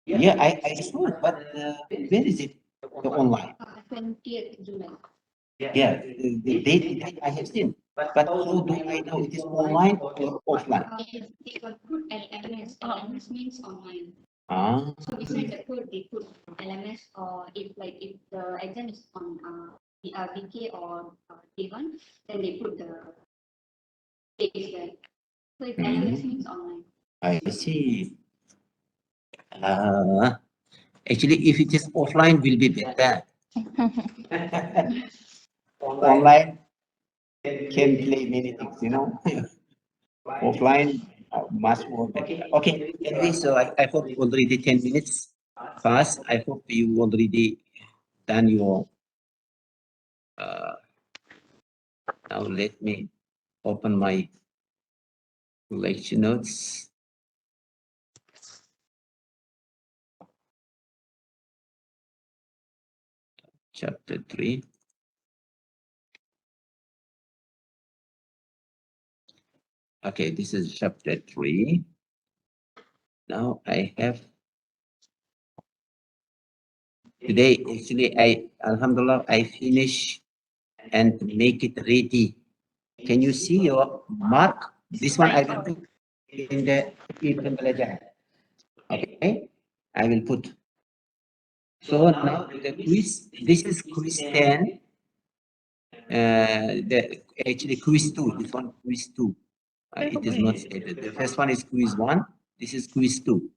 Yeah, I saw it, but where is it? The online. 20th July. Yeah, the date I have seen. But how do I know it is online or offline? They got put LMS. LMS means online. Ah, So beside the code, they put LMS, or if the exam is on BK or T1, then they put the dates there. So if LMS means online. I see. Actually, if it is offline, will be better. Online can play many things, you know. Offline, much more better. Okay, anyway, so I hope already 10 minutes passed. I hope you already done your. Now let me open my lecture notes. Chapter 3. Okay, this is chapter 3. Now I have today actually Alhamdulillah I finish and make it ready. Can you see your mark? This one I will put in the belajar. Okay, I will put. So now the quiz. This is quiz 10. Actually quiz 2. This one quiz 2. It is not stated. The first one is quiz 1. This is quiz 2.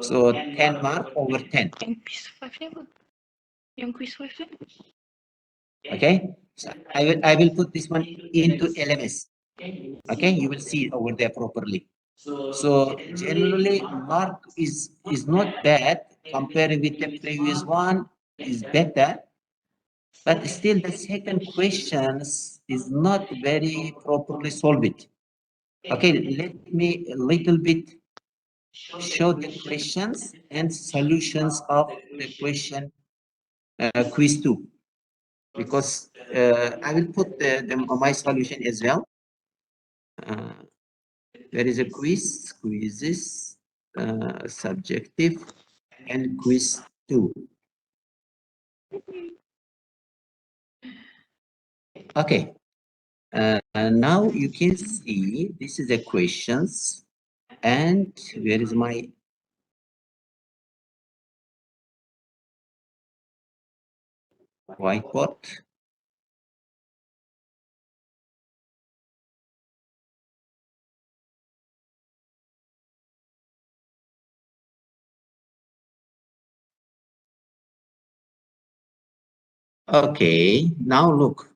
So 10 mark over 10. Yung quiz 5 Okay, so I will put this one into LMS. Okay, you will see over there properly. So generally mark is not bad comparing with the previous one is better, but still the second questions is not very properly solved. Okay, let me a little bit show the questions and solutions of the question quiz 2, because I will put my solution as well. There is a quizzes, subjective, and quiz 2. Okay. Now you can see this is the questions, and where is my whiteboard? Okay, now look.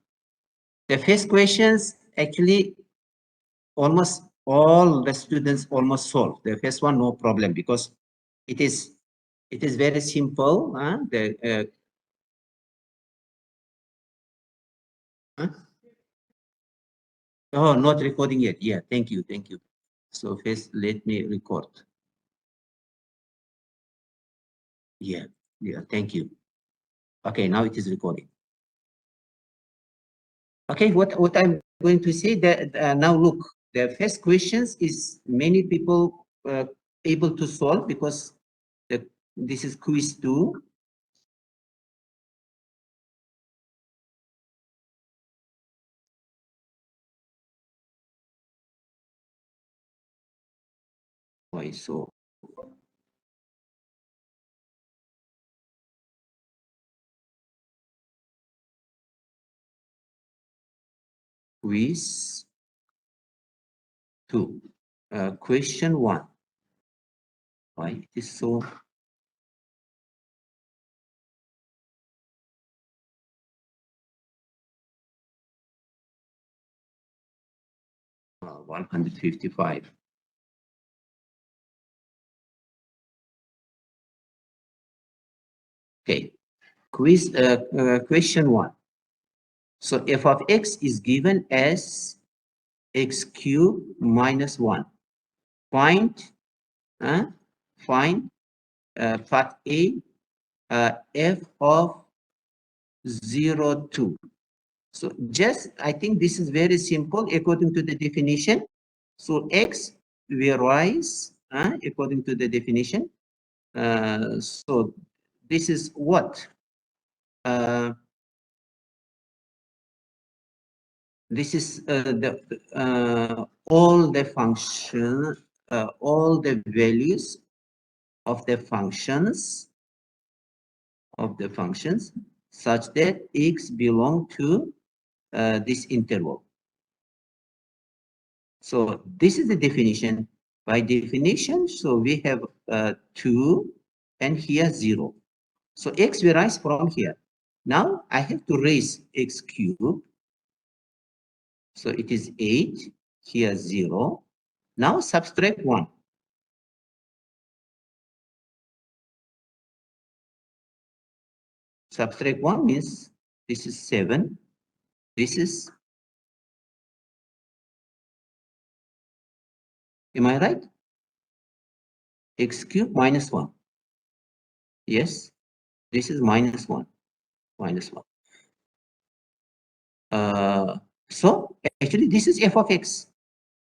The first questions actually almost all the students almost solve. The first one no problem because it is very simple. Oh, not recording yet. Yeah, thank you. So first let me record. Yeah, thank you. Okay, now it is recording. Okay, what I'm going to say that now look, the first questions is many people able to solve because this is quiz 2. Why so? Quiz 2. Question 1. Why it is so? Oh, 155. Okay, question 1. So f of x is given as x cubed minus 1. Find part A, f of 0, 2. So just, I think this is very simple according to the definition. So x we rise according to the definition. So this is what? This is all the function, all the values of the functions such that x belong to this interval. So this is the definition. By definition, so we have 2 and here 0. So x will rise from here. Now I have to raise x cubed. So it is 8, here 0. Now subtract 1. Subtract 1 means this is 7. This is, am I right? X cubed minus 1. Yes, this is minus 1. Minus 1. So actually this is f of x.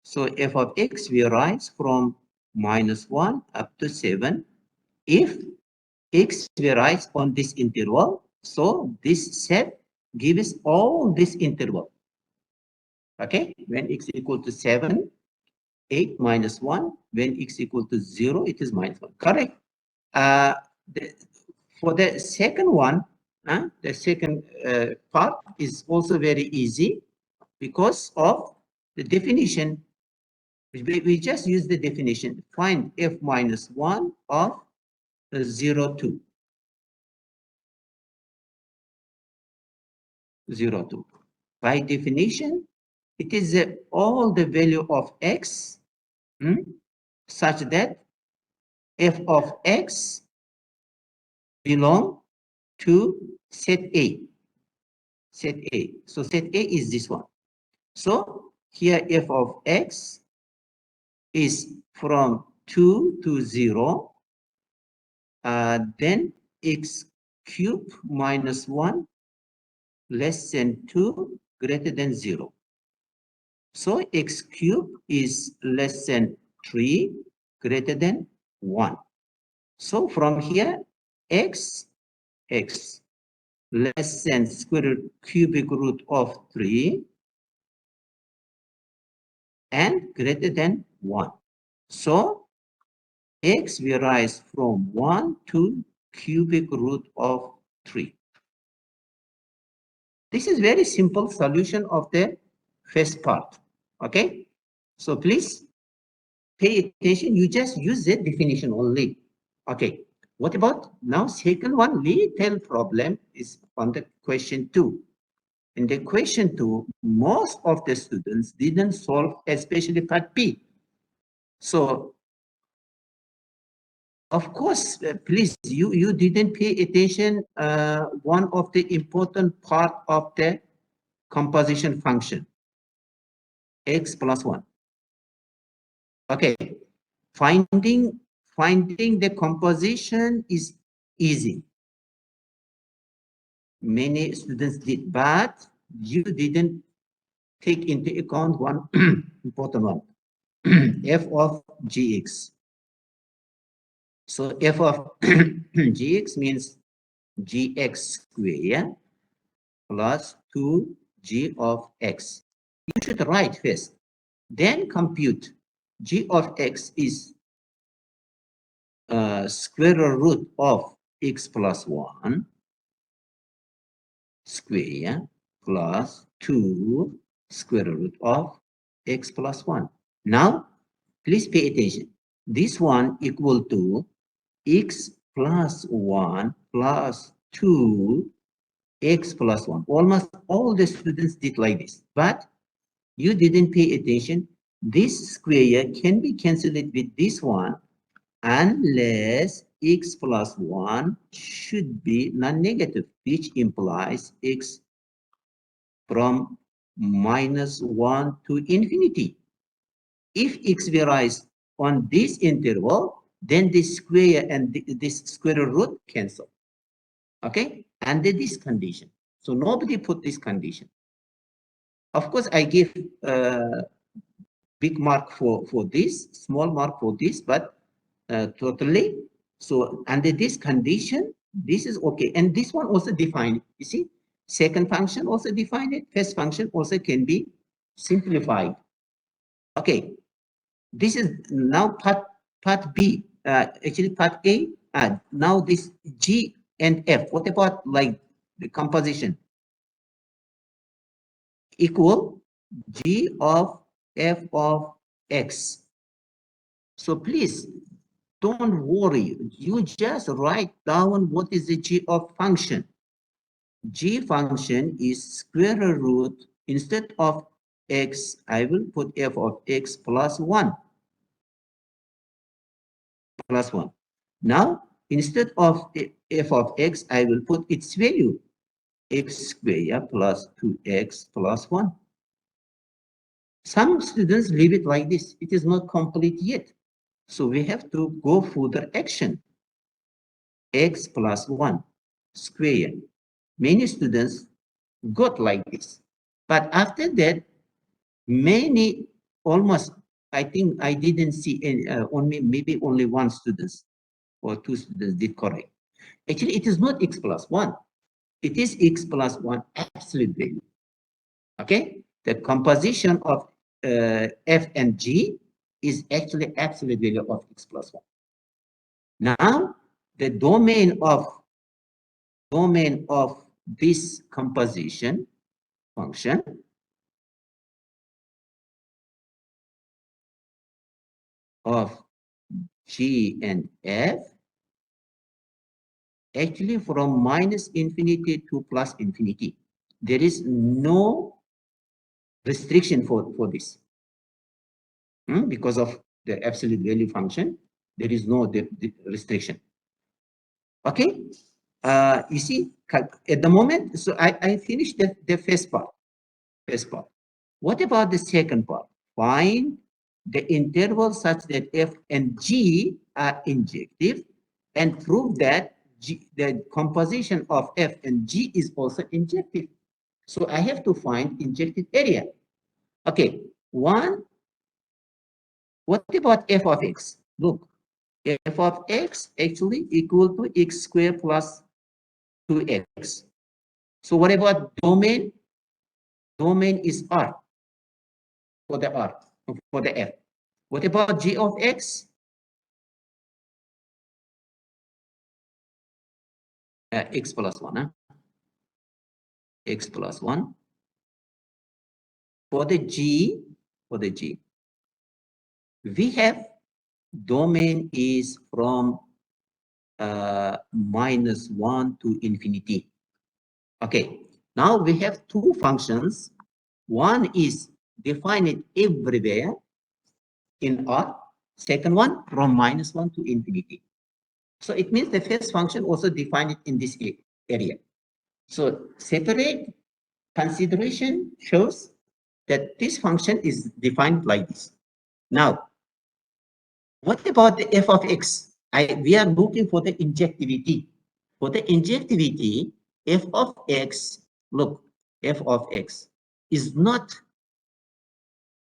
So f of x will rise from minus 1 up to 7 if x will rise on this interval. So this set gives all this interval. Okay, when x equal to 7, 8 minus 1, when x equal to 0, it is minus 1. Correct. For the second one, the second part is also very easy because of the definition. We just use the definition. Find f minus 1 of 0, 2. 0, 2. By definition, it is all the value of x such that f of x belong to set A. Set A. So set A is this one. So here f of x is from 2 to 0. Then x cubed minus 1 less than 2 greater than 0. So x cubed is less than 3 greater than 1. So from here, x less than square cubic root of 3 and greater than 1. So x will rise from 1 to cubic root of 3. This is very simple solution of the first part. Okay, so please pay attention. You just use the definition only. Okay, what about now? Second one, little problem is on the question 2. In the question 2, most of the students didn't solve, especially part B. So, of course, please, you didn't pay attention one of the important part of the composition function, x plus 1. Okay, finding the composition is easy. Many students did, but you didn't take into account one important one, f of gx. So f of gx means gx square plus 2g of x. You should write first, then compute. G of x is square root of x plus 1 square plus 2 square root of x plus 1. Now, please pay attention. This one equal to x plus 1 plus 2 x plus 1. Almost all the students did like this, but you didn't pay attention. This square can be cancelled with this one unless x plus 1 should be non-negative, which implies x from minus 1 to infinity. If x varies on this interval, then this square and this square root cancel. Okay, under this condition. So nobody put this condition. Of course, I give big mark for this, small mark for this, but totally. So under this condition, this is okay. And this one also defined. You see, second function also defined it. First function also can be simplified. Okay, this is now part B. Actually, part A. Now this G and F. What about like the composition? Equal G of F of X. So please don't worry. You just write down what is the G of function. G function is square root. Instead of X, I will put F of X plus 1. Plus 1. Now, instead of F of X, I will put its value. X squared plus 2X plus 1. Some students leave it like this. It is not complete yet. So we have to go further action. X plus 1 squared. Many students got like this. But after that, many, almost, I think I didn't see any, maybe only one student or two students did correct. Actually, it is not X plus 1. It is X plus 1 absolute value. Okay? The composition of F and G is actually absolute value of X plus 1. Now, the domain of this composition function of G and F actually from minus infinity to plus infinity. There is no restriction for this. Because of the absolute value function, there is no restriction. Okay? You see, at the moment, so I finished the first part. What about the second part? Find the interval such that F and G are injective and prove that the composition of F and G is also injective. So I have to find injective area. Okay, what about F of X? Look, F of X actually equal to X squared plus 2X. So what about domain? Domain is R for the R, for the F. What about G of X? X plus 1. X plus 1. For the G, we have domain is from -1 to infinity. Okay, now we have two functions. One is defined everywhere in R. Second one from -1 to infinity. So it means the first function also defined in this area. So separate consideration shows that this function is defined like this. Now, what about the f of x? We are looking for the injectivity. For the injectivity, f of x, look, f of x is not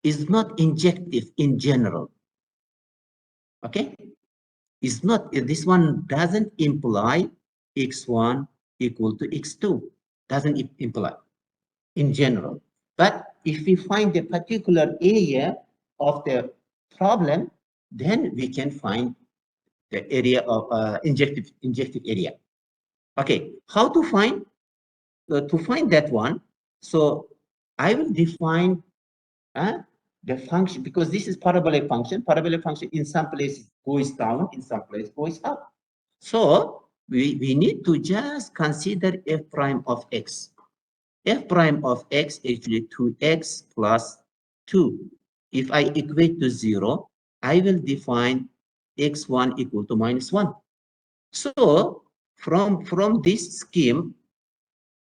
injective in general. Okay? It's not, this one doesn't imply x1 equal to x2. Doesn't imply in general. But if we find a particular area of the problem, then we can find the area of injective area. Okay, how to find that one? So I will define the function, because this is parabolic function. Parabolic function in some places goes down, in some places goes up. So we need to just consider f prime of x. F prime of x is actually 2x plus 2. If I equate to 0, I will define x1 equal to -1. So from this scheme,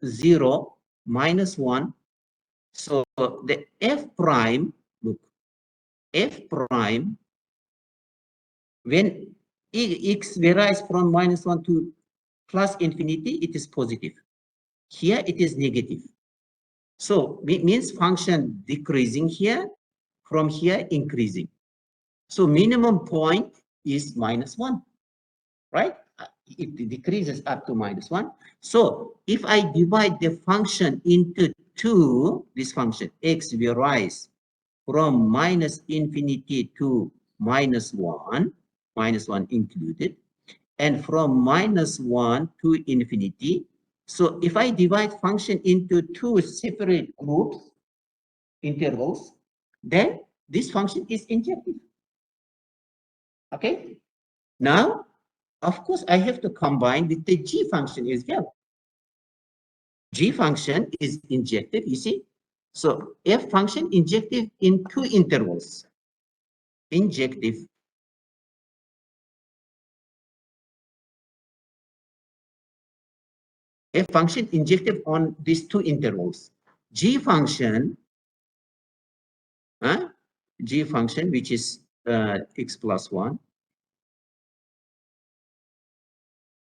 0, -1, so the f prime, look, f prime, when x varies from -1 to plus infinity, it is positive. Here it is negative. So it means function decreasing here, from here increasing. So minimum point is -1. right? It decreases up to -1. So if I divide the function into two, this function x will rise from -infinity to -1, -1 included, and from -1 to infinity. So if I divide function into two separate groups, intervals, then this function is injective. Okay? Now, of course, I have to combine with the g function as well. G function is injective, you see? So f function injective in two intervals. Injective. F function injective on these two intervals. G function, G function, which is x plus 1,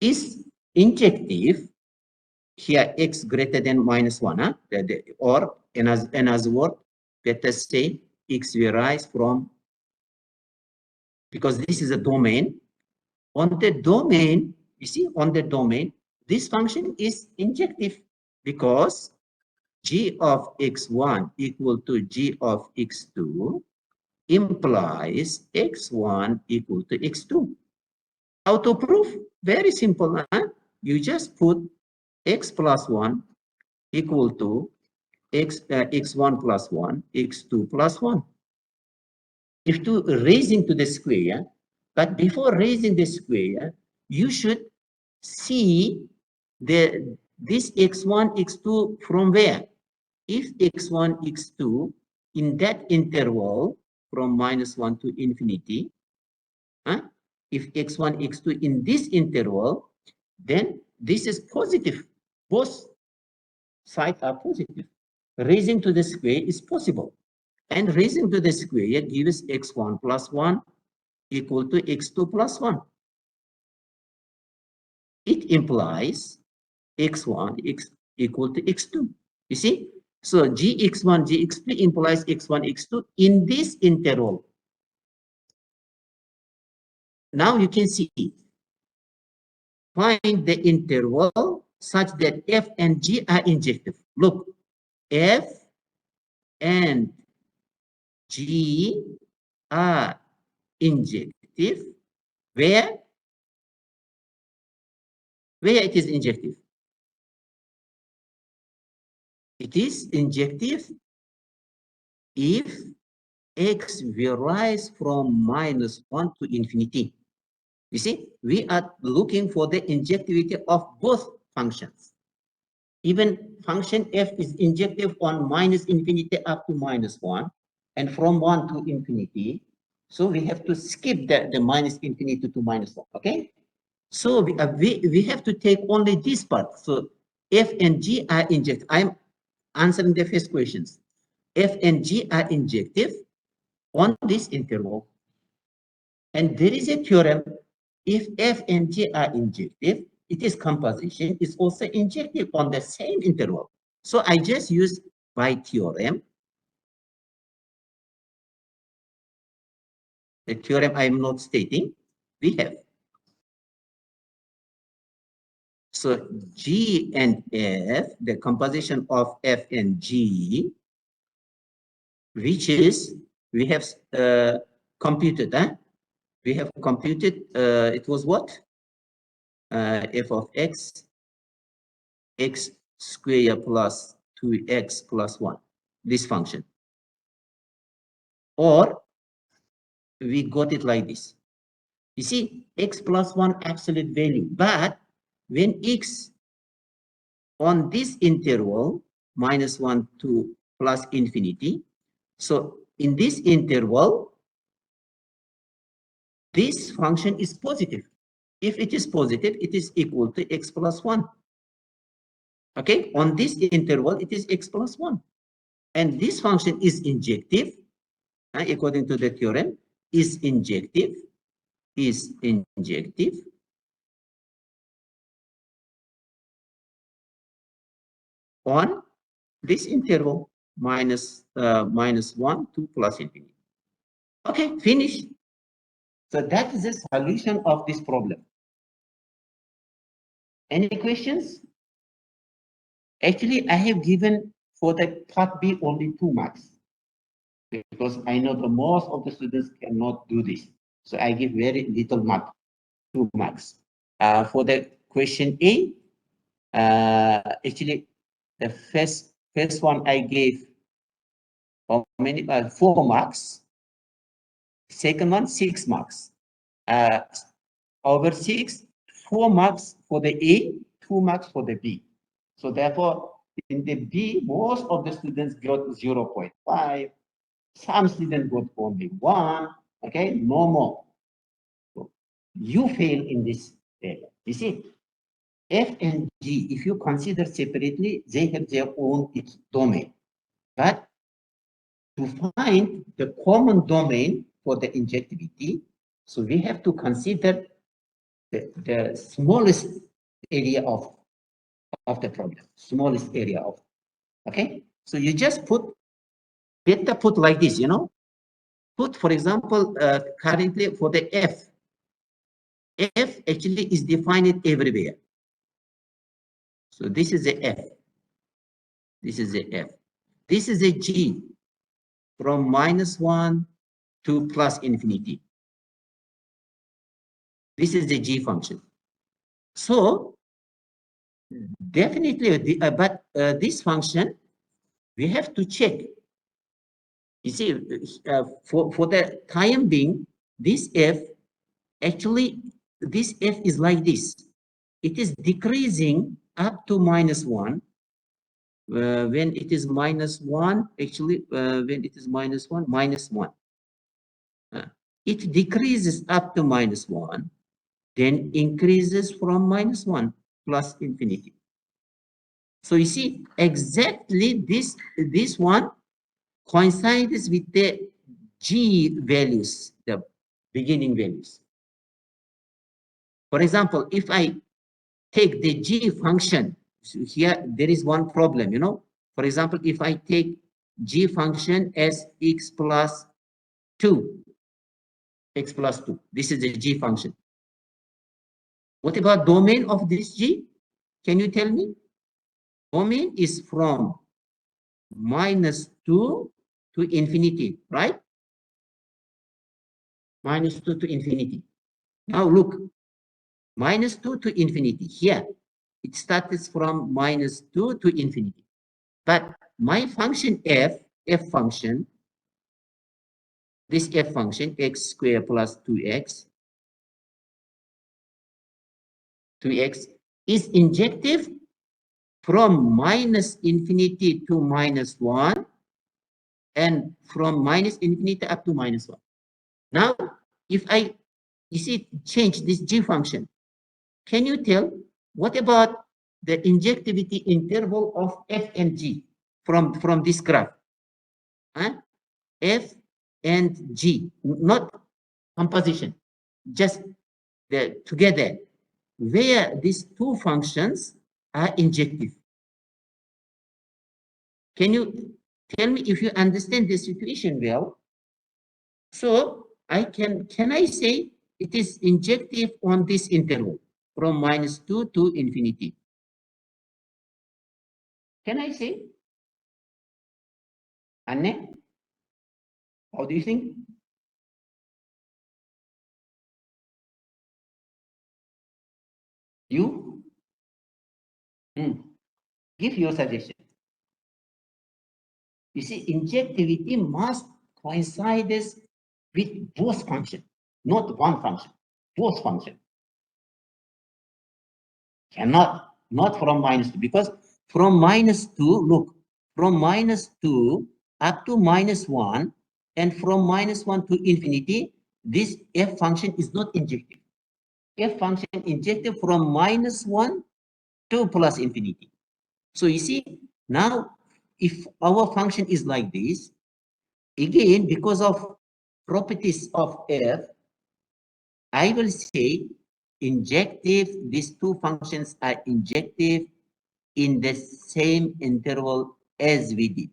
is injective here x greater than -1, or another word, let us say x will rise from, because this is a domain. On the domain, you see, on the domain, this function is injective because g of x1 equal to g of x2 implies x1 equal to x2. How to prove? Very simple. You just put x plus 1 equal to x1 plus 1, x2 plus 1. If to raising to the square, but before raising the square, you should see this x1, x2 from where? If x1, x2 in that interval from -1 to infinity, if x1, x2 in this interval, then this is positive. Both sides are positive. Raising to the square is possible. And raising to the square gives x1 plus 1 equal to x2 plus 1. It implies x1 equal to x2. You see? So gx1, gx2 implies x1, x2 in this interval. Now you can see, find the interval such that f and g are injective. Look, f and g are injective. Where it is injective? It is injective if x will rise from -1 to infinity. You see, we are looking for the injectivity of both functions. Even function f is injective on -infinity up to -1, and from 1 to infinity. So we have to skip the -infinity to -1, okay? So we have to take only this part. So f and g are injective. I'm answering the first questions. F and g are injective on this interval. And there is a theorem, if f and g are injective, it is composition is also injective on the same interval. So I just use by theorem. The theorem I am not stating, we have. So G and F, the composition of F and G, which is, we have computed, we have computed, it was what? F of x, x squared plus 2x plus 1, this function. Or we got it like this. You see, x plus 1 absolute value, but when x on this interval, -1 to plus infinity, so in this interval, this function is positive. If it is positive, it is equal to x plus 1. Okay, on this interval, it is x plus 1. And this function is injective, according to the theorem, is injective on this interval, -1 to plus infinity. Okay, finish. So that is the solution of this problem. Any questions? Actually, I have given for the part B only 2 marks because I know the most of the students cannot do this. So I give very little mark, 2 marks. For the question A, actually, the first one I gave how many? 4 marks. Second one, 6 marks. Over 6, 4 marks for the A, 2 marks for the B. So therefore, in the B, most of the students got 0.5. Some students got only 1. Okay, no more. So you fail in this area. You see, F and G, if you consider separately, they have their own domain. But to find the common domain for the injectivity, so we have to consider the smallest area of the problem, smallest area of, okay? So you just better put like this, you know? Put, for example, currently for the F actually is defined everywhere. So this is the F. This is the F. This is a G from -1 to plus infinity. This is the G function. So definitely, but this function, we have to check. You see, for the time being, this F, actually, this F is like this. It is decreasing up to -1. When it is -1, actually, when it is -1, -1. It decreases up to -1, then increases from -1 plus infinity. So you see, exactly this one coincides with the G values, the beginning values. For example, if I take the G function, so here there is one problem, you know. For example, if I take G function as x plus 2, this is the G function. What about domain of this G? Can you tell me? Domain is from -2 to infinity, right? -2 to infinity. Now look, -2 to infinity. Here, it starts from -2 to infinity. But my function f function, this f function, x squared plus 2x, is injective from -infinity to -1 and from -infinity up to -1. Now, if I, you see, change this g function, can you tell what about the injectivity interval of f and g from this graph? Huh? F and g, not composition, just together, where these two functions are injective. Can you tell me if you understand the situation well? So can I say it is injective on this interval from -2 to infinity? Can I say? Anne, how do you think? You? Give your suggestion. You see, injectivity must coincide with both functions, not one function, both functions. Cannot, not from -2, because from -2, look, from -2 up to -1, and from -1 to infinity, this f function is not injective. F function injective from -1 to plus infinity. So you see, now if our function is like this, again, because of properties of f, I will say injective, these two functions are injective in the same interval as we did,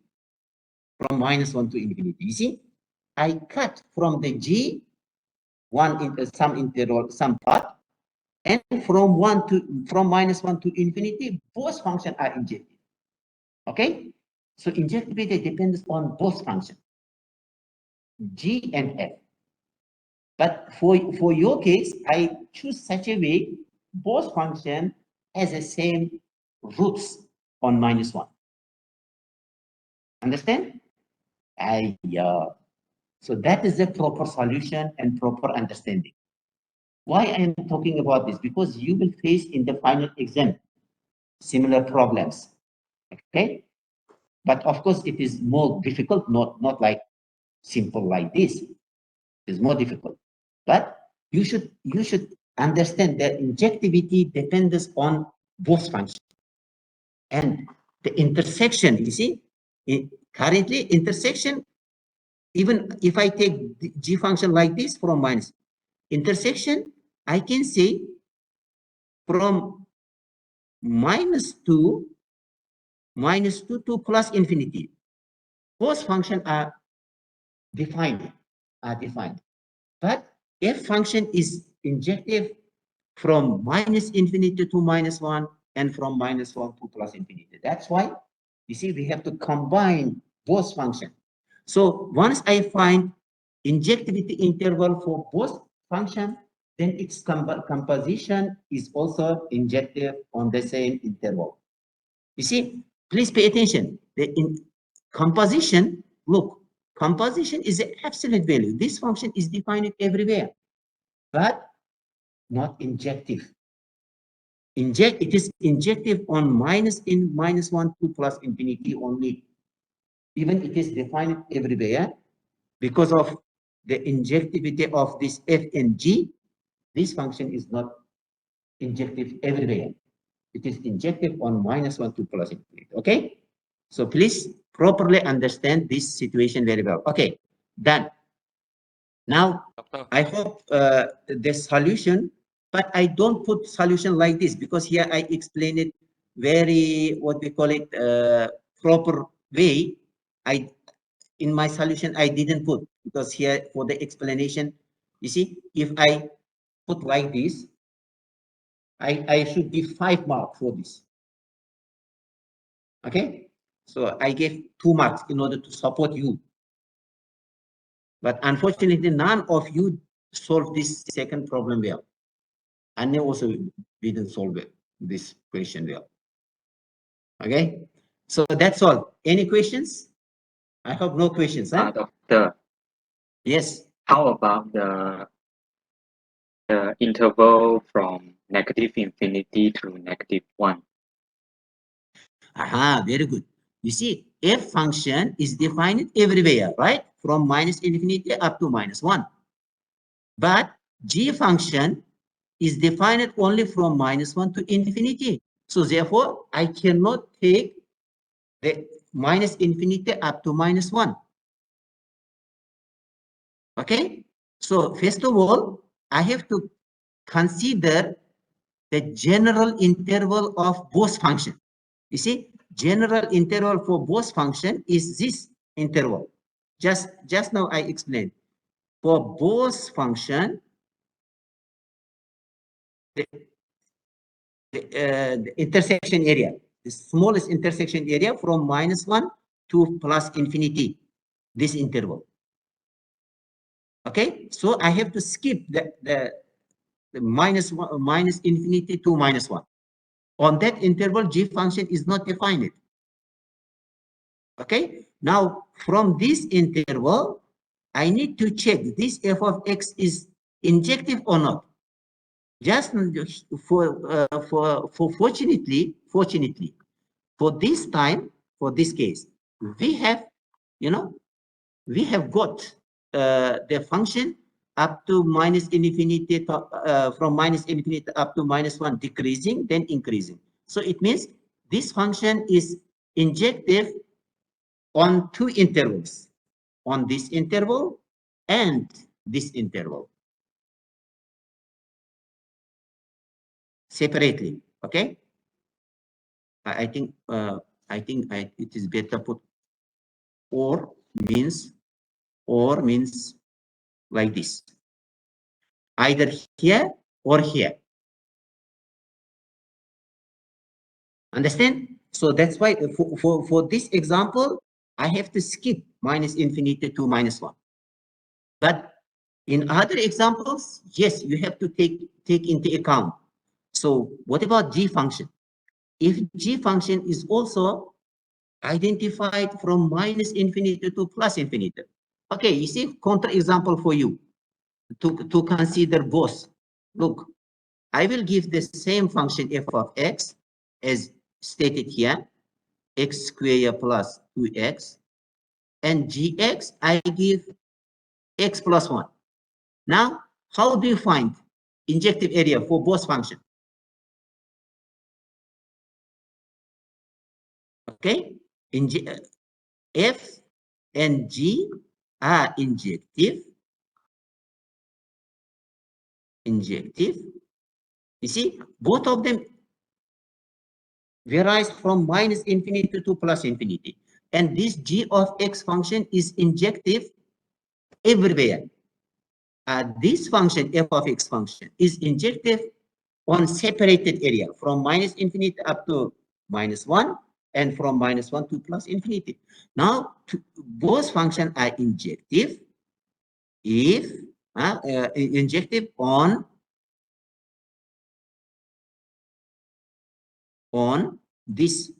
from -1 to infinity. You see, I cut from the G, some interval, some part, and from -1 to infinity, both functions are injective. Okay, so injectivity depends on both functions, G and F. But for your case, I choose such a way both function has the same roots on -1. Understand? Yeah. So that is the proper solution and proper understanding. Why I am talking about this? Because you will face in the final exam similar problems. Okay? But of course, it is more difficult, not like simple like this. It's more difficult. But you should understand that injectivity depends on both functions. And the intersection, you see, currently intersection, even if I take the G function like this from minus intersection, I can say from -2 to plus infinity. Both functions are defined, But f function is injective from minus infinity to -1 and from -1 to plus infinity. That's why, you see, we have to combine both functions. So once I find injectivity interval for both function, then its composition is also injective on the same interval. You see, please pay attention. The composition, look, composition is the absolute value. This function is defined everywhere, but not injective. It is injective on -1 to plus infinity only. Even it is defined everywhere because of the injectivity of this f and g. This function is not injective everywhere. It is injective on -1 to plus infinity. Okay, so please properly understand this situation very well. Okay, done. Now Doctor. I hope the solution, but I don't put solution like this because here I explain it very, what we call it, proper way. In my solution, I didn't put, because here for the explanation, you see, if I put like this, I should give 5 marks for this. Okay, so I gave 2 marks in order to support you. But unfortunately, none of you solved this second problem well. And they also didn't solve it, this question well. Okay, so that's all. Any questions? I hope no questions. Huh? Doctor, Yes. how about the interval from -infinity to -1? Aha, very good. You see, f function is defined everywhere, right? From -infinity up to -1. But g function is defined only from -1 to infinity. So therefore, I cannot take the -infinity up to -1. Okay? So first of all, I have to consider the general interval of both functions. You see, general interval for both function is this interval. Just now I explained. For both function, the intersection area, the smallest intersection area from -1 to plus infinity, this interval. Okay, so I have to skip the minus infinity to -1. On that interval, g function is not defined. Okay, now from this interval, I need to check this f of x is injective or not. Just for fortunately, for this time, for this case, we have, we have got the function up to -infinity, from -infinity up to -1, decreasing, then increasing. So it means this function is injective on 2 intervals, on this interval and this interval, separately. Okay, I think it is better put or means like this, either here or here. Understand? So that's why for this example, I have to skip minus infinity to minus 1. But in other examples, yes, you have to take into account. So what about g function? If g function is also identified from minus infinity to plus infinity. Okay, you see, counter example for you to consider both. Look, I will give the same function f of x as stated here, x squared plus 2x, and gx, I give x plus 1. Now, how do you find injective area for both functions? Okay, f and g are injective. You see, both of them varies from minus infinity to plus infinity. And this g of x function is injective everywhere. This function, f of x function, is injective on separated area from minus infinity up to minus 1 and from minus 1 to plus infinity. Now, both functions are injective if injective on this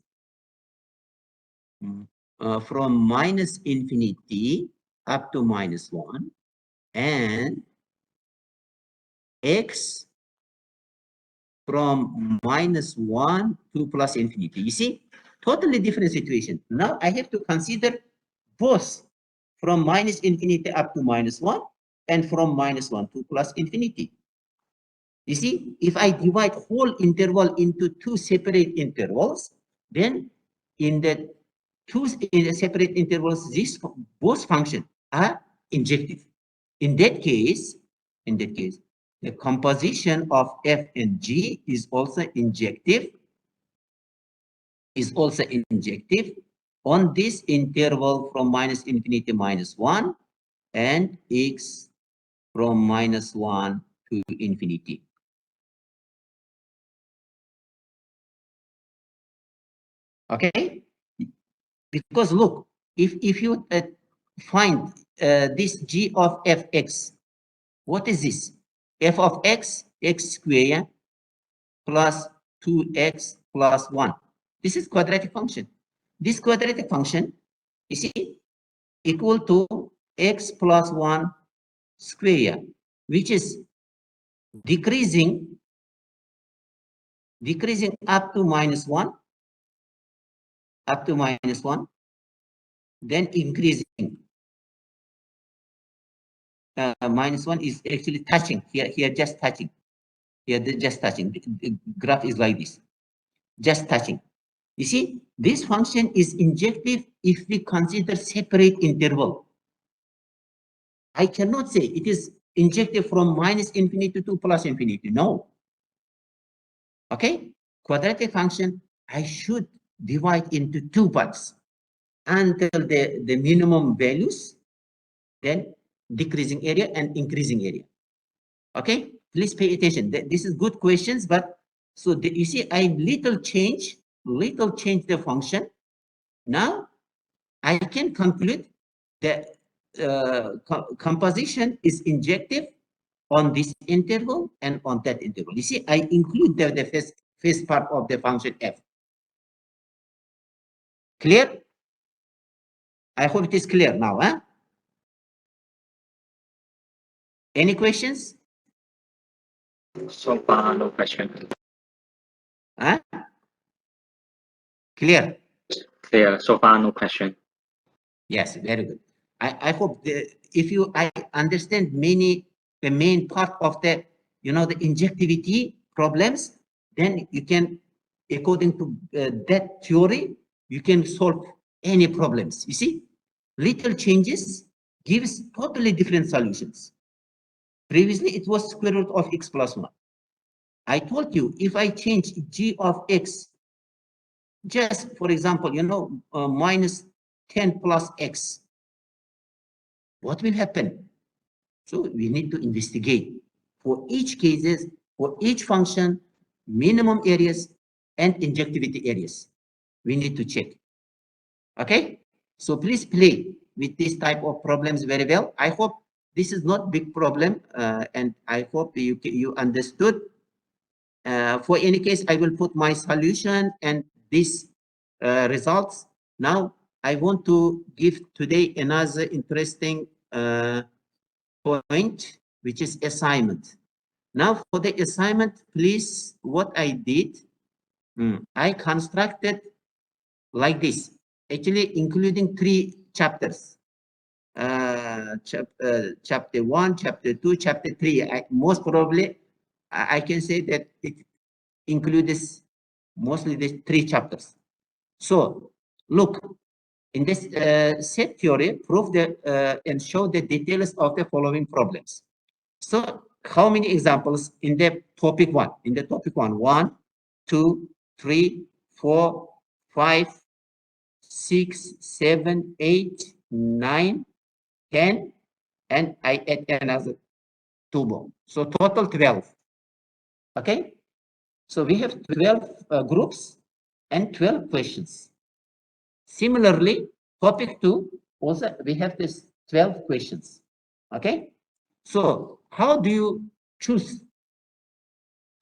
from minus infinity up to minus 1 and x from minus 1 to plus infinity. You see, totally different situation. Now I have to consider both from minus infinity up to minus 1 and from minus 1 to plus infinity. You see, if I divide whole interval into two separate intervals, then in the separate intervals, both functions are injective. In that case, the composition of f and g is also injective. On this interval from minus infinity to minus 1 and x from minus 1 to infinity. Okay, because look, if you find this g of fx, what is this? F of x, x squared plus 2x plus 1. This is quadratic function. This quadratic function, you see, equal to x plus 1 square, which is decreasing up to minus 1, then increasing. Minus 1 is actually touching here, just touching. Here, just touching. The graph is like this, just touching. You see, this function is injective if we consider separate interval. I cannot say it is injective from minus infinity to plus infinity. No. Okay, quadratic function, I should divide into two parts until the minimum values, then decreasing area and increasing area. Okay, please pay attention. This is good questions, but so you see, I little change the function. Now I can conclude that composition is injective on this interval and on that interval. You see, I include the first part of the function f. Clear? I hope it is clear now. Huh? Any questions? So far, no question. Huh? Clear? Clear. So far, no question. Yes, very good. I hope if you understand the main part of the the injectivity problems, then you can, according to that theory, you can solve any problems. You see, little changes gives totally different solutions. Previously, it was square root of x plus 1. I told you, if I change g of x, just for example, minus 10 plus x, what will happen? So we need to investigate for each cases, for each function, minimum areas and injectivity areas. We need to check. Okay, so please play with this type of problems very well. I hope this is not big problem, and I hope you understood. For any case, I will put my solution and these results. Now, I want to give today another interesting point, which is assignment. Now, for the assignment, please, what I did, I constructed like this, actually including 3 chapters. Chapter 1, chapter 2, chapter 3. Most probably, I can say that it includes mostly the 3 chapters. So, look, in this set theory, prove and show the details of the following problems. So, how many examples in the topic 1? In the topic 1, 1, 2, 3, 4, 5, 6, 7, 8, 9, 10, and I add another 2 more. So total 12. Okay? So we have 12 groups and 12 questions. Similarly, topic 2, also we have this 12 questions. Okay? So how do you choose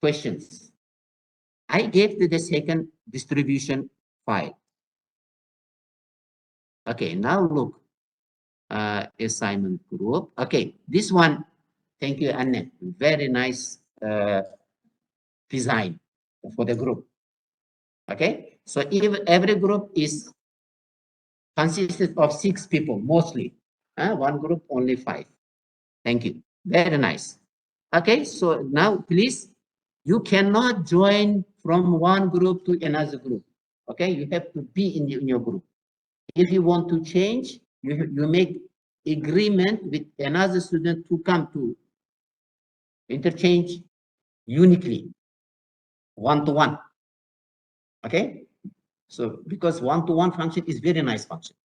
questions? I gave the second distribution file. Okay, now look, assignment group. Okay, this one, thank you, Anne. Very nice design for the group. Okay, so if every group is consisted of 6 people mostly, one group only 5. Thank you. Very nice. Okay, so now please, you cannot join from one group to another group. Okay, you have to be in your group. If you want to change, you make agreement with another student to come to interchange uniquely, one-to-one. Okay, so because one-to-one function is very nice function.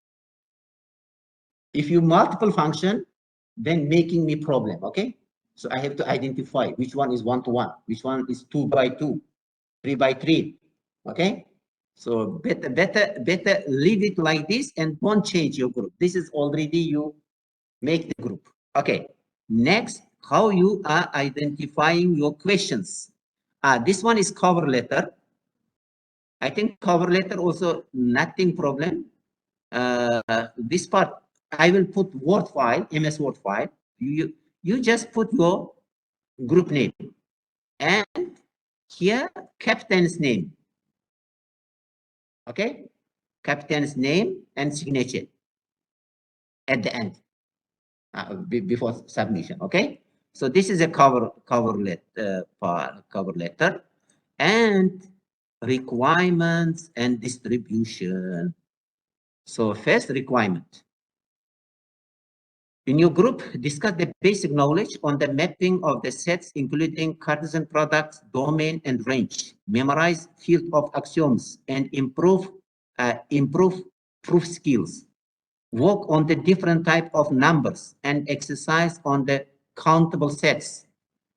If you multiple function, then making me problem. Okay, so I have to identify which one is one-to-one, which one is 2 by 2, 3 by 3. Okay, so better leave it like this and don't change your group. This is already you make the group. Okay, next, how you are identifying your questions. This one is cover letter. I think cover letter also nothing problem. This part I will put Word file, MS Word file. You just put your group name and here captain's name. Okay, captain's name and signature at the end before submission. Okay, so this is a cover letter and requirements and distribution. So first requirement. In your group, discuss the basic knowledge on the mapping of the sets, including Cartesian products, domain, and range. Memorize field of axioms and improve proof skills. Work on the different type of numbers and exercise on the countable sets.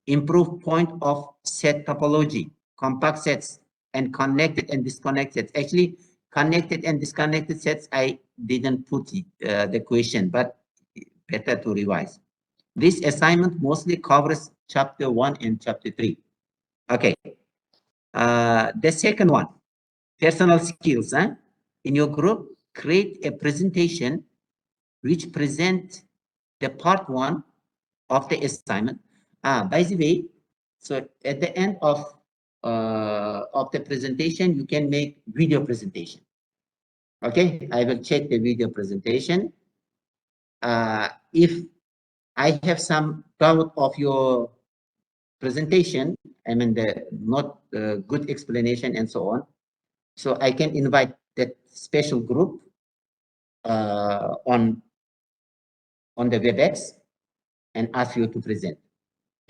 Improve point of set topology, compact sets, and connected and disconnected. Actually, connected and disconnected sets, I didn't put the question, but better to revise. This assignment mostly covers chapter 1 and chapter 3. Okay. The second one, personal skills. In your group, create a presentation which present the part 1 of the assignment. By the way, so at the end of the presentation, you can make video presentation. Okay, I will check the video presentation. If I have some doubt of your presentation, I mean the not good explanation and so on, so I can invite that special group on the WebEx and ask you to present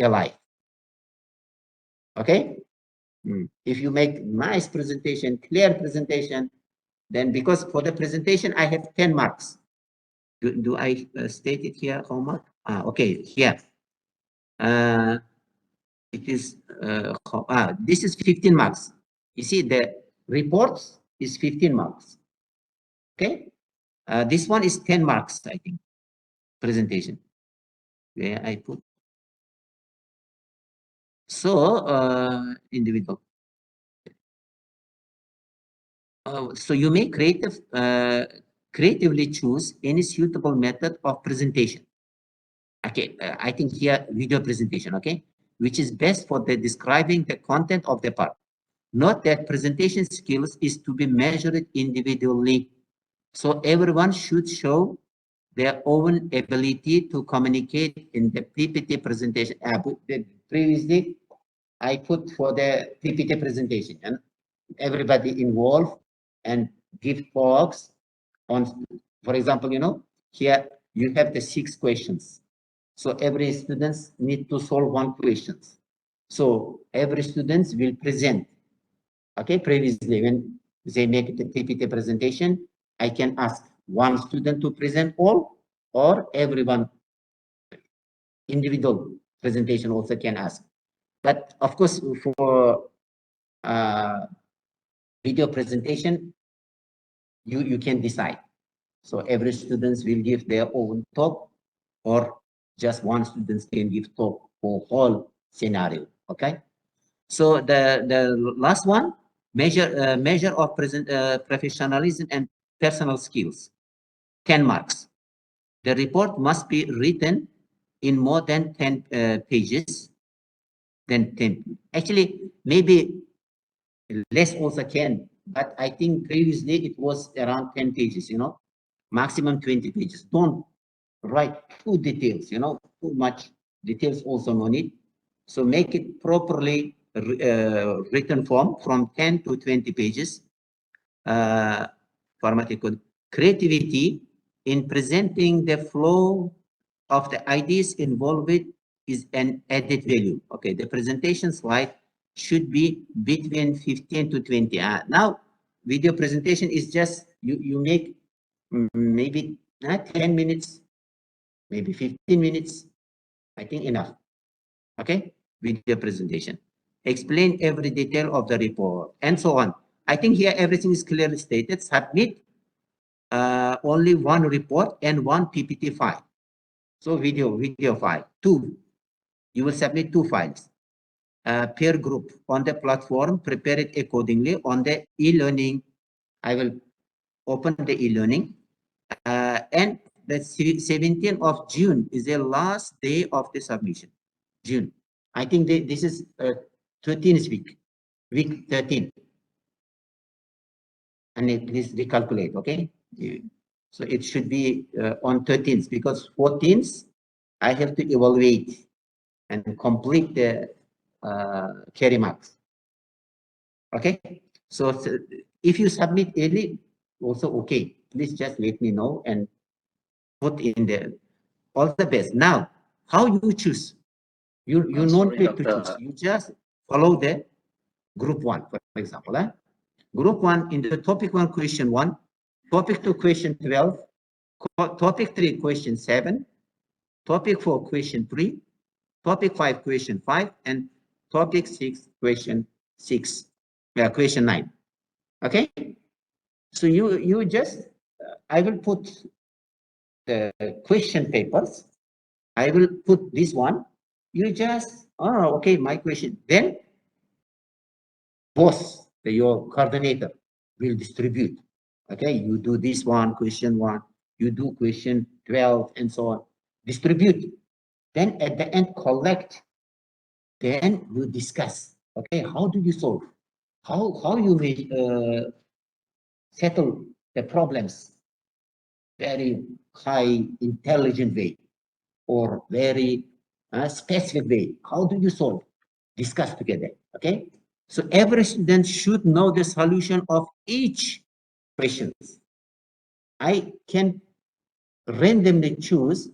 live. Okay, if you make nice presentation, clear presentation, then because for the presentation I have 10 marks. Do I state it here, homework? Okay, here. It is this is 15 marks. You see, the reports is 15 marks. Okay. This one is 10 marks, I think. Presentation. Where I put. So, individual. So you may creatively choose any suitable method of presentation. Okay, I think here video presentation, okay, which is best for the describing the content of the part. Note that presentation skills is to be measured individually. So everyone should show their own ability to communicate in the PPT presentation. Previously, I put for the PPT presentation and everybody involved and give talks on, for example, here you have the 6 questions. So every students need to solve 1 question. So every students will present. Okay, previously when they make the PPT presentation, I can ask 1 student to present all, or everyone individual presentation also can ask. But of course, for video presentation, you can decide. So every students will give their own talk, or just 1 student can give talk for whole scenario. Okay. So the last one, measure of professionalism and personal skills, 10 marks. The report must be written in more than 10 pages. Then 10. Actually, maybe less also can, but I think previously it was around 10 pages, maximum 20 pages. Don't write too details, too much details also no need. So make it properly written form from 10 to 20 pages. Formatted code. Creativity in presenting the flow of the ideas involved is an added value. Okay, the presentation slide should be between 15 to 20. Now, video presentation is just, you make maybe 10 minutes, maybe 15 minutes, I think enough. Okay, video presentation. Explain every detail of the report and so on. I think here everything is clearly stated. Submit only 1 report and 1 PPT file. So video file, 2. You will submit 2 files. Peer group on the platform, prepare it accordingly. On the e-learning, I will open the e-learning. And the 17th of June is the last day of the submission. June. I think this is 13th week 13. And please recalculate, okay? So it should be on 13th, because 14th, I have to evaluate and complete the carry marks. Okay? So if you submit early, also okay. Please just let me know and put in there. All the best. Now, how you choose? You don't need to choose. You just follow the group 1, for example. Group 1 in the topic 1, question 1, topic 2, question 12, topic 3, question 7, topic 4, question 3, topic 5, question 5, and topic 6, question 6, question 9. Okay? So you just, I will put the question papers. I will put this one. You just, okay, my question. Then boss, your coordinator, will distribute. Okay, you do this one, question 1, you do question 12, and so on. Distribute. Then at the end, collect. Then you discuss. Okay, how do you solve? How you may settle the problems? Very high intelligent way, or very specific way. How do you solve? Discuss together. Okay. So every student should know the solution of each question. I can randomly choose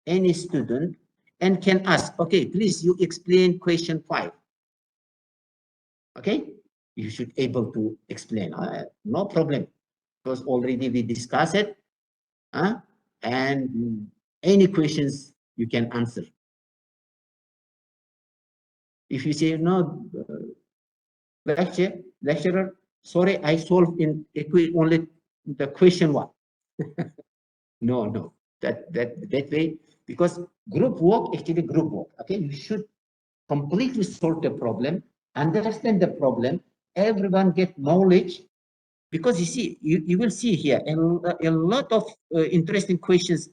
any student and can ask, okay, please you explain question 5. Okay, you should able to explain. No problem, because already we discussed it. And any questions you can answer. If you say no, lecture, lecturer, sorry, I solved in only the question one. No, that way, because group work, actually group work, okay, you should completely solve the problem, understand the problem, everyone get knowledge, because you see, you will see here a lot of interesting questions.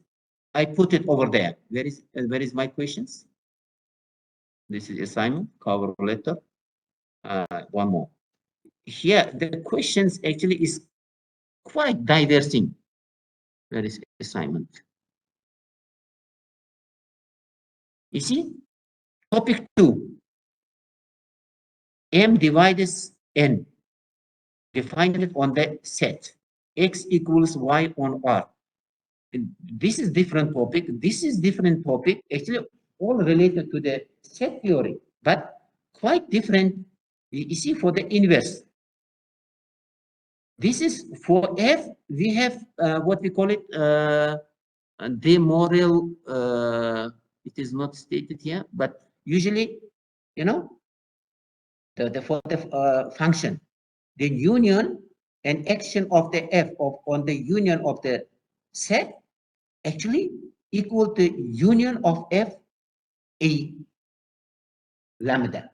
I put it over there. Where is my questions? This is assignment, cover letter. One more. Here, the questions actually is quite diversing. Where is assignment? You see, topic 2, M divides N. Define it on the set. X equals Y on R. This is different topic. This is different topic. Actually, all related to the set theory, but quite different. You see, for the inverse, this is for F. We have what we call it the moral. It is not stated here, but usually, you know, the for the function, the union and action of the F on the union of the set actually equal to union of F A lambda.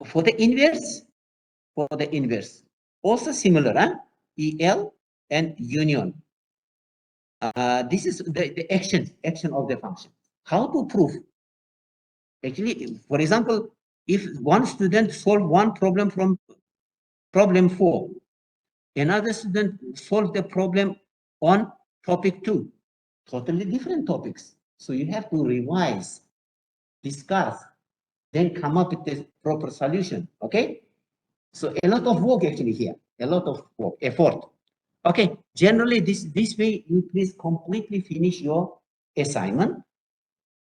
For the inverse, also similar, huh? EL and union. This is the action of the function. How to prove? Actually, for example, if one student solve one problem from problem 4, another student solve the problem on topic 2, totally different topics. So you have to revise, discuss, then come up with the proper solution. Okay, so a lot of work actually here, a lot of work, effort. Okay, generally this way you please completely finish your assignment.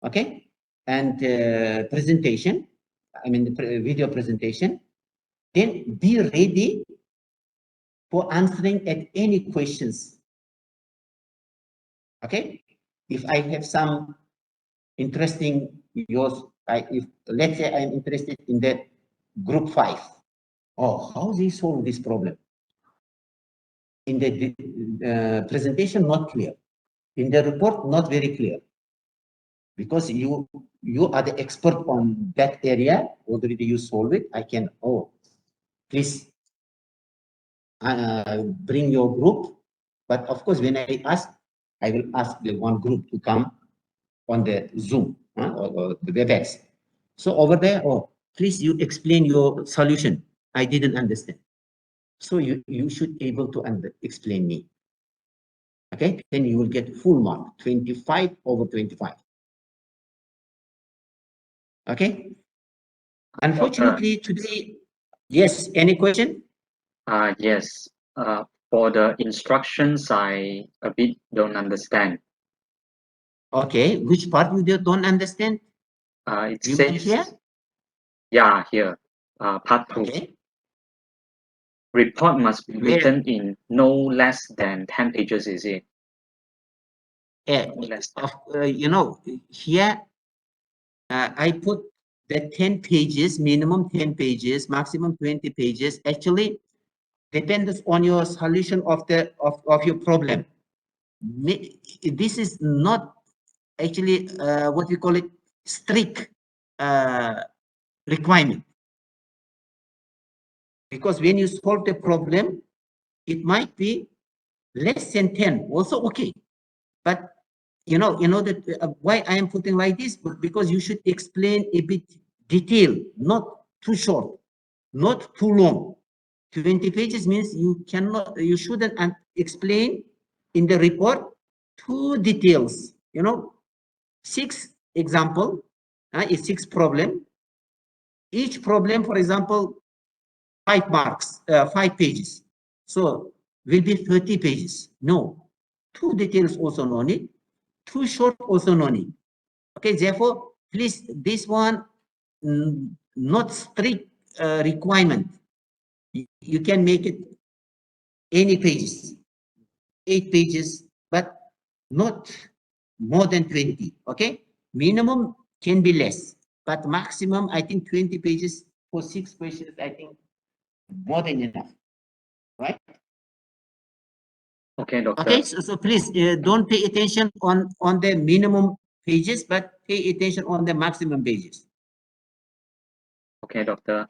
Okay, and presentation, I mean the video presentation, then be ready for answering at any questions. Okay, if I have some interesting yours, if let's say I'm interested in the group 5, oh, how they solve this problem? In the presentation, not clear. In the report, not very clear. Because you are the expert on that area, already you solve it. I can, oh, please bring your group. But of course, when I will ask the one group to come on the Zoom or the WebEx. So over there, oh, please you explain your solution. I didn't understand. So you should able to explain me. Okay, then you will get full mark, 25 over 25. Okay. Unfortunately, today, yes, any question? Yes. For the instructions, I a bit don't understand. Okay, which part you don't understand? It You mean says, here? yeah, here, part 2. Okay. Report must be Where? written in no less than 10 pages, is it? No less than. You know, here I put the 10 pages, minimum 10 pages, maximum 20 pages. Actually, depends on your solution of the of your problem. This is not actually what we call it strict requirement, because when you solve the problem, it might be less than 10, also okay. But you know that why I am putting like this, because you should explain a bit detailed, not too short, not too long. 20 pages means you shouldn't explain in the report two details. You know, 6 example is 6 problem. Each problem, for example, 5 marks, 5 pages. So will be 30 pages. No, two details also no need. Too short also no need. Okay, therefore, please, this one not strict requirement. You can make it any pages, 8 pages, but not more than 20. Okay, minimum can be less, but maximum I think 20 pages for 6 questions, I think more than enough, right? Okay, doctor. Okay, so please don't pay attention on the minimum pages, but pay attention on the maximum pages. Okay, doctor.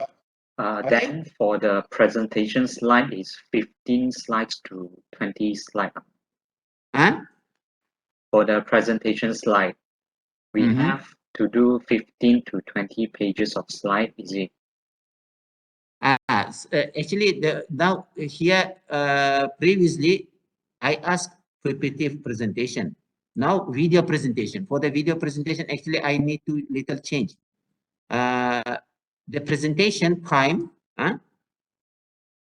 Okay. Then for the presentation slide is 15 slides to 20 slides. Huh? For the presentation slide, we Mhm. have to do 15 to 20 pages of slide, is it? Actually, now here previously I asked PPT presentation. Now video presentation. For the video presentation, actually I need to little change. The presentation time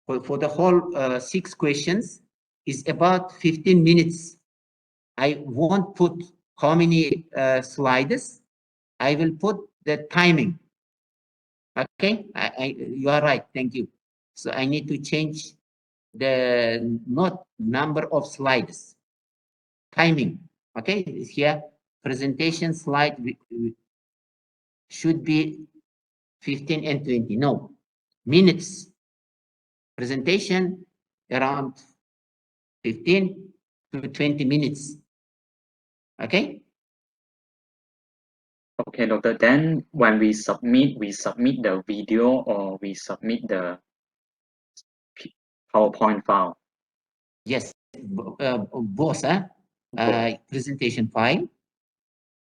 for the whole 6 questions is about 15 minutes. I won't put how many slides. I will put the timing. Okay, you are right. Thank you. So I need to change the not number of slides, timing. Okay, here presentation slide should be 15 and 20. No, minutes. Presentation around 15 to 20 minutes. Okay. Okay, doctor. Then when we submit the video or we submit the PowerPoint file. Yes, both. Presentation file,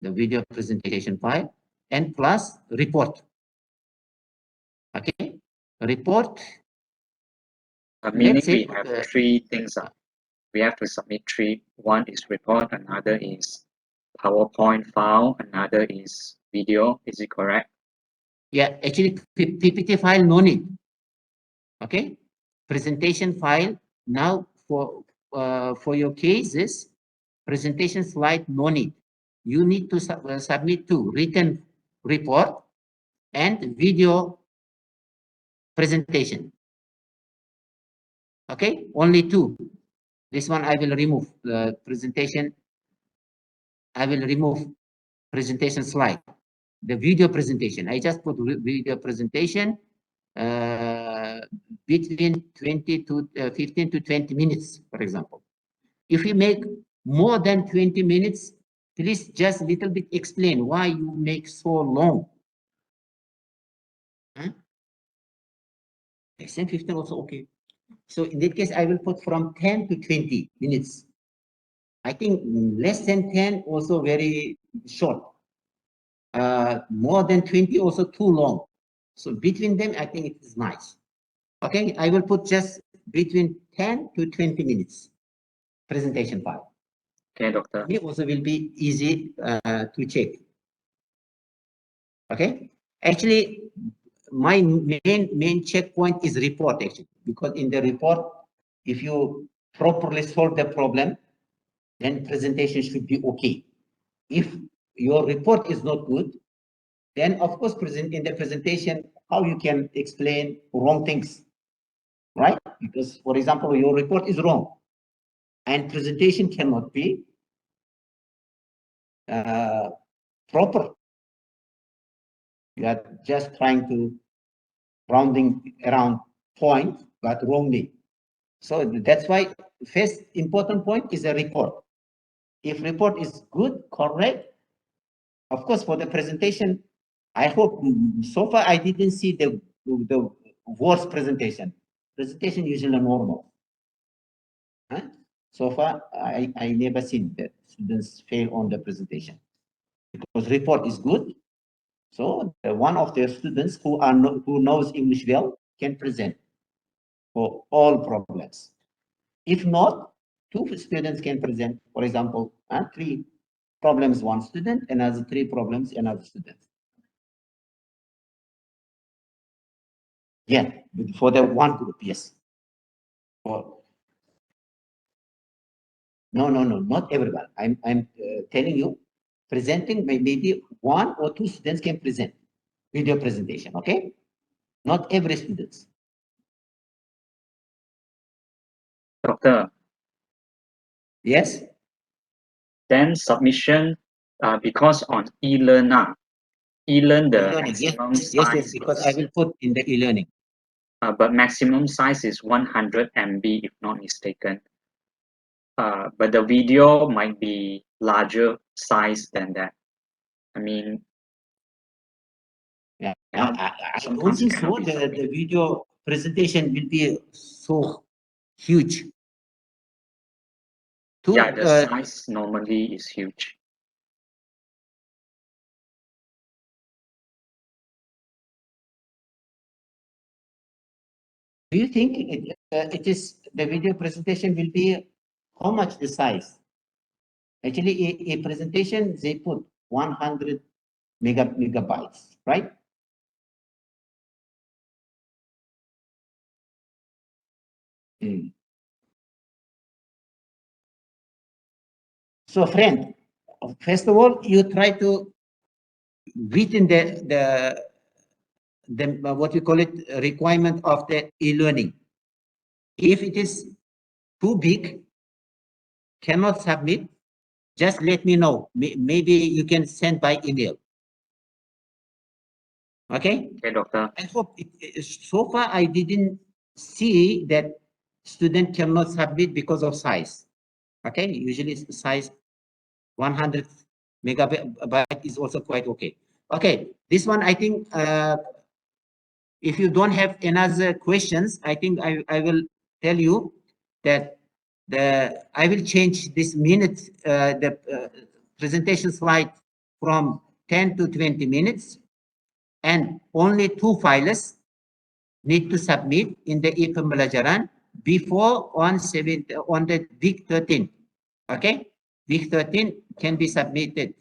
the video presentation file, and plus report. Okay, report. Meaning Let's say we have 3 things. We have to submit 3. One is report, another is PowerPoint file, another is video. Is it correct? yeah, actually PPT file no need. Okay, presentation file now for your cases, presentation slide no need. You need to submit to written report and video presentation. Okay, only 2. This one I will remove the presentation. I will remove presentation slide. The video presentation. I just put video presentation between 20 to 15 to 20 minutes, for example. If you make more than 20 minutes, please just a little bit explain why you make so long. Huh? 15 also okay. So in that case, I will put from 10 to 20 minutes. I think less than 10 also very short. More than 20 also too long. So between them, I think it is nice. Okay, I will put just between 10 to 20 minutes presentation file. Okay, doctor. It also will be easy to check. Okay, actually, my main checkpoint is report actually, because in the report, if you properly solve the problem, then presentation should be okay. If your report is not good, then of course in the presentation, how you can explain wrong things, right? Because for example, your report is wrong and presentation cannot be proper. You are just trying to rounding around point, but wrongly. So that's why first important point is a report. If report is good, correct, of course for the presentation, I hope so far I didn't see the worst presentation. Presentation usually normal. Huh? So far I never seen that students fail on the presentation because report is good. So one of the students who knows English well can present for all problems. If not, 2 students can present, for example, 3 problems, 1 student, another 3 problems, another student. Yeah, for the one group, yes. For, no, not everyone. I'm telling you, presenting maybe 1 or 2 students can present video presentation, okay? Not every student. Doctor, Yes? then submission, because on e-learner, E-learn the E-learning. maximum Yes, size because I is, will put in the e-learning. but maximum size is 100 MB if not mistaken. But the video might be larger size than that. I mean, Yeah, cannot, I don't sometimes it think cannot so. be so big. The video presentation will be so huge. Yeah, the size normally is huge. Do you think it is the video presentation will be how much the size? Actually, a presentation they put 100 megabytes, right? Mm. So, friend, first of all, you try to within the what we call it requirement of the e-learning. If it is too big, cannot submit, just let me know. Maybe you can send by email. Okay. Okay, doctor. I hope so far I didn't see that student cannot submit because of size. Okay, usually size 100 megabyte is also quite okay. Okay, this one I think if you don't have another questions, I think I will tell you that I will change this minute the presentation slide from 10 to 20 minutes, and only 2 files need to submit in the e-pembelajaran before on the week 13. Okay, week 13 can be submitted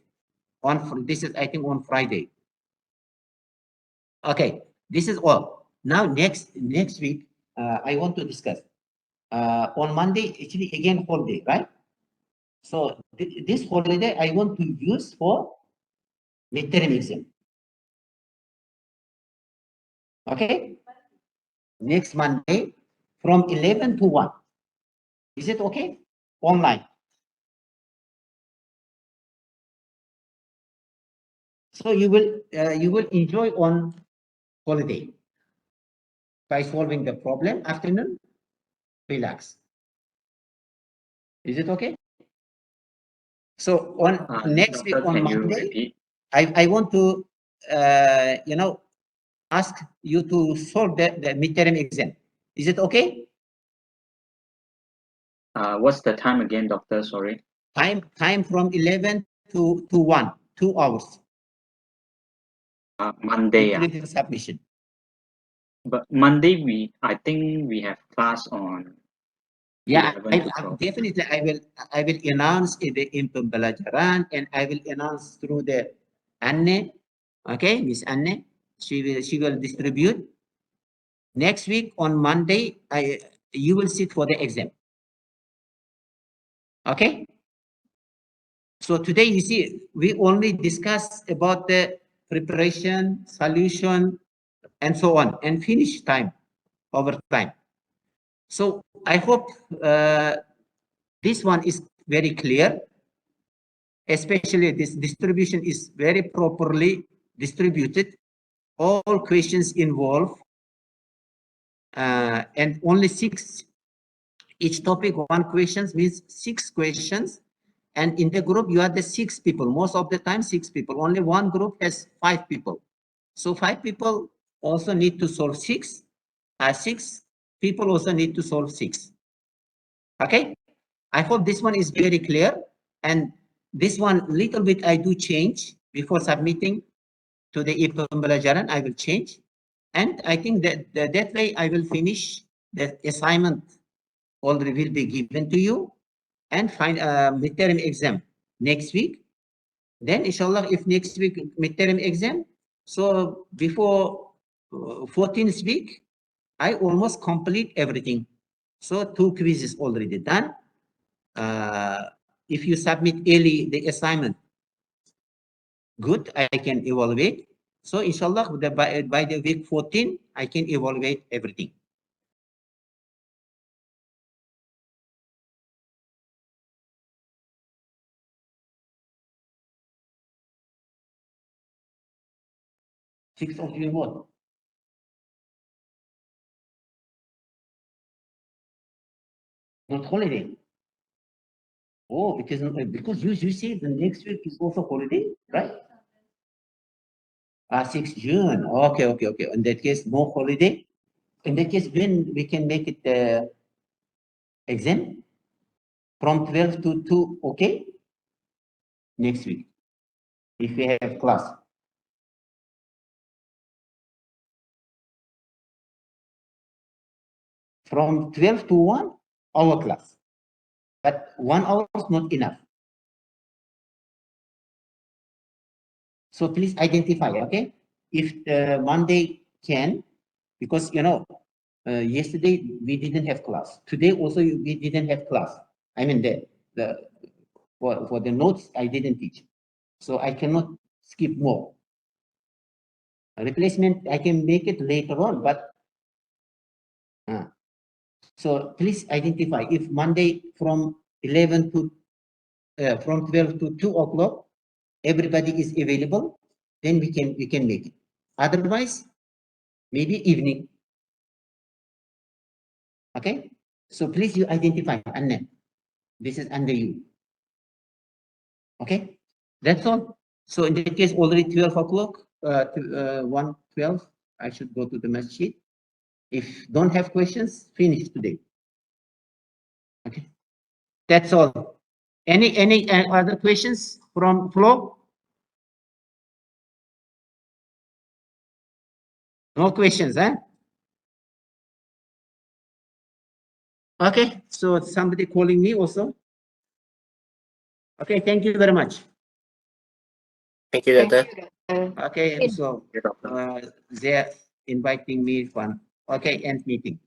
on this is I think on Friday. Okay, this is all. Now next week I want to discuss on Monday actually again holiday, right? So this holiday I want to use for midterm exam. Okay, next Monday from 11 to 1. Is it okay? Online. So you will enjoy on holiday by solving the problem. Afternoon, relax. Is it okay? So on next week Doctor, on can you Monday, repeat? I want to ask you to solve the midterm exam. Is it okay? What's the time again, doctor? Sorry. Time from 11 to 1, 2 hours, Monday. including submission. But Monday I think we have class on Yeah, 11 to 12. definitely I will announce in the pembelajaran, and I will announce through the Anne. Okay, Miss Anne. She will distribute. Next week on Monday, you will sit for the exam. Okay. So today you see we only discuss about the preparation, solution, and so on, and finish time over time. So I hope this one is very clear. Especially this distribution is very properly distributed. All questions involved, and only 6. Each topic, 1 questions means 6 questions. And in the group, you are the 6 people. Most of the time, 6 people. Only one group has 5 people. So 5 people also need to solve 6. 6 people also need to solve 6. Okay. I hope this one is very clear. And this one, little bit I do change before submitting to the e-pembelajaran. I will change. And I think that way I will finish the assignment already will be given to you, and find a midterm exam next week. Then inshallah, if next week midterm exam, so before 14th week, I almost complete everything. So 2 quizzes already done. If you submit early the assignment, good, I can evaluate. So inshallah, by the week 14, I can evaluate everything. 6th of June what? Not holiday. Oh, it is not because you say the next week is also holiday, right? 6th June. Okay. In that case, no holiday. In that case, when we can make it exam from 12 to 2, okay? Next week, if we have class. From 12 to 1, our class. But 1 hour is not enough. So please identify, okay? If Monday can, because yesterday we didn't have class. Today also we didn't have class. I mean for the notes I didn't teach, so I cannot skip more. A replacement I can make it later on, but so please identify if Monday from 11 to from 12 to 2 o'clock everybody is available, then we can make it. Otherwise, maybe evening. Okay, so please you identify, Anna. This is under you. Okay, that's all. So in that case, already 12 o'clock, 1:12, I should go to the masjid. If don't have questions, finish today. Okay, that's all. Any other questions from Flo? No questions, huh? Okay, so somebody calling me also. Okay, thank you very much. Thank you, Doctor. Okay, so they're inviting me for okay, end meeting.